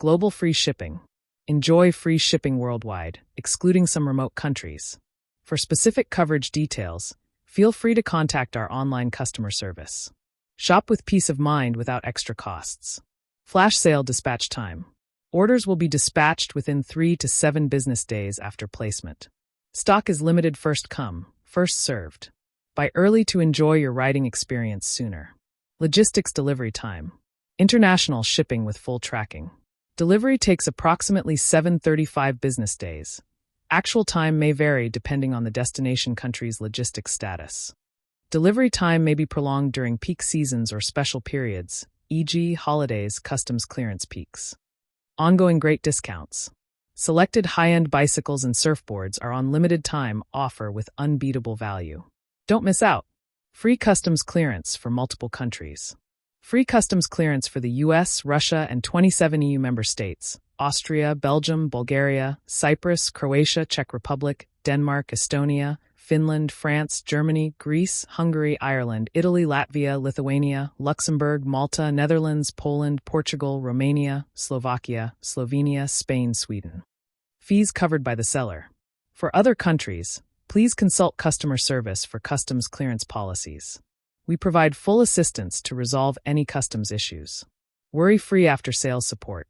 Global free shipping. Enjoy free shipping worldwide, excluding some remote countries. For specific coverage details, feel free to contact our online customer service. Shop with peace of mind without extra costs. Flash sale dispatch time. Orders will be dispatched within 3 to 7 business days after placement. Stock is limited, first come, first served. Buy early to enjoy your riding experience sooner. Logistics delivery time. International shipping with full tracking. Delivery takes approximately 735 business days. Actual time may vary depending on the destination country's logistics status. Delivery time may be prolonged during peak seasons or special periods, e.g., holidays, customs clearance peaks. Ongoing great discounts. Selected high-end bicycles and surfboards are on limited time offer with unbeatable value. Don't miss out. Free customs clearance for multiple countries. Free customs clearance for the US, Russia, and 27 EU member states, Austria, Belgium, Bulgaria, Cyprus, Croatia, Czech Republic, Denmark, Estonia, Finland, France, Germany, Greece, Hungary, Ireland, Italy, Latvia, Lithuania, Luxembourg, Malta, Netherlands, Poland, Portugal, Romania, Slovakia, Slovenia, Spain, Sweden. Fees covered by the seller. For other countries, please consult customer service for customs clearance policies. We provide full assistance to resolve any customs issues. Worry-free after-sales support.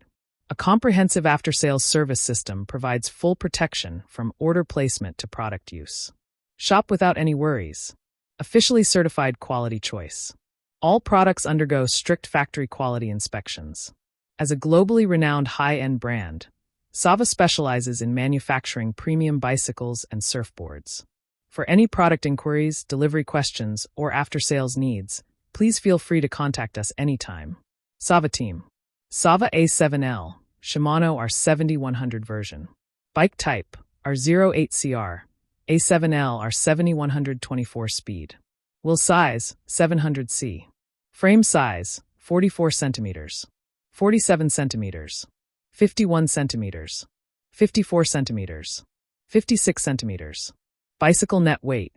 A comprehensive after-sales service system provides full protection from order placement to product use. Shop without any worries. Officially certified quality choice. All products undergo strict factory quality inspections. As a globally renowned high-end brand, Sava specializes in manufacturing premium bicycles and surfboards. For any product inquiries, delivery questions, or after-sales needs, please feel free to contact us anytime. Sava Team. Sava A7L, Shimano R7100 version. Bike type, R08CR, A7L R7124 speed. Wheel size, 700C. Frame size, 44 centimeters. 47 centimeters. 51 centimeters. 54 centimeters. 56 centimeters. Bicycle net weight,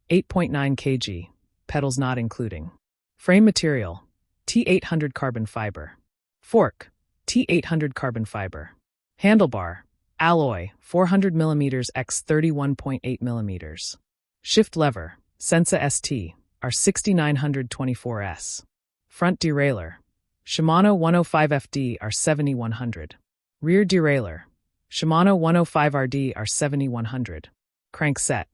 8.9 kg, pedals not including. Frame material, T800 carbon fiber. Fork, T800 carbon fiber. Handlebar, alloy, 400 mm x 31.8 mm. Shift lever, Sensa ST, R6924S. Front derailleur, Shimano 105FD R7100. Rear derailleur, Shimano 105RD R7100. Crankset,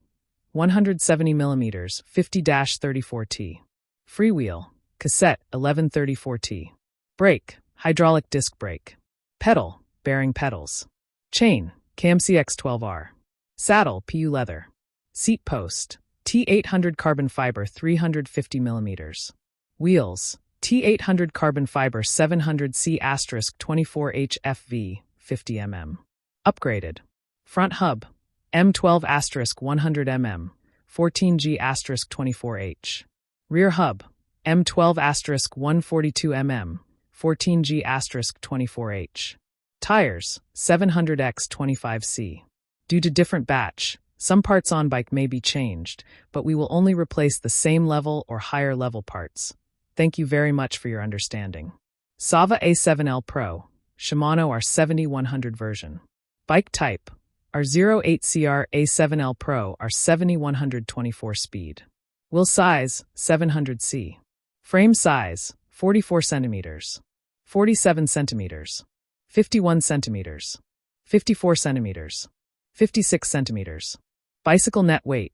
170 mm 50-34T. Freewheel, cassette 1134T. Brake, hydraulic disc brake. Pedal, bearing pedals. Chain, KMCX12R. Saddle, PU leather. Seat post, T800 carbon fiber 350 mm. Wheels, T800 carbon fiber 700C *24H FV 50 mm. Upgraded. Front hub, M12 *100 mm, 14G *24H. Rear hub, M12 *142 mm, 14G *24H. Tires, 700X25C. Due to different batch, some parts on bike may be changed, but we will only replace the same level or higher level parts. Thank you very much for your understanding. Sava A7L Pro, Shimano R7100 version. Bike type, R08CR A7L Pro R7124 speed. Wheel size, 700C. Frame size, 44 centimeters. 47 centimeters. 51 centimeters. 54 centimeters. 56 centimeters. Bicycle net weight,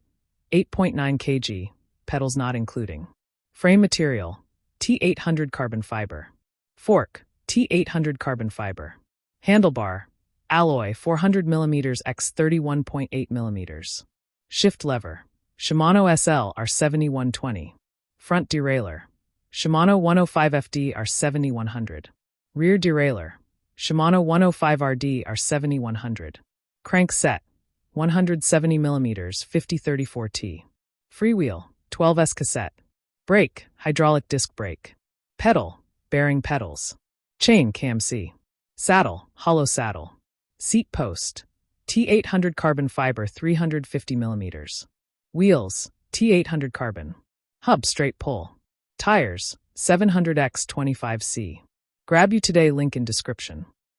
8.9 kg, pedals not including. Frame material, T800 carbon fiber. Fork, T800 carbon fiber. Handlebar, alloy 400 mm x 31.8 mm. Shift lever, Shimano SL R7120. Front derailleur, Shimano 105FD R7100. Rear derailleur, Shimano 105RD R7100. Crankset, 170 mm 50-34T. Freewheel, 12S cassette. Brake, hydraulic disc brake. Pedal, bearing pedals. Chain, KMC. Saddle, hollow saddle. Seat post, T800 carbon fiber 350 mm. Wheels, T800 carbon. Hub straight pull. Tires, 700X25C. Grab you today link in description.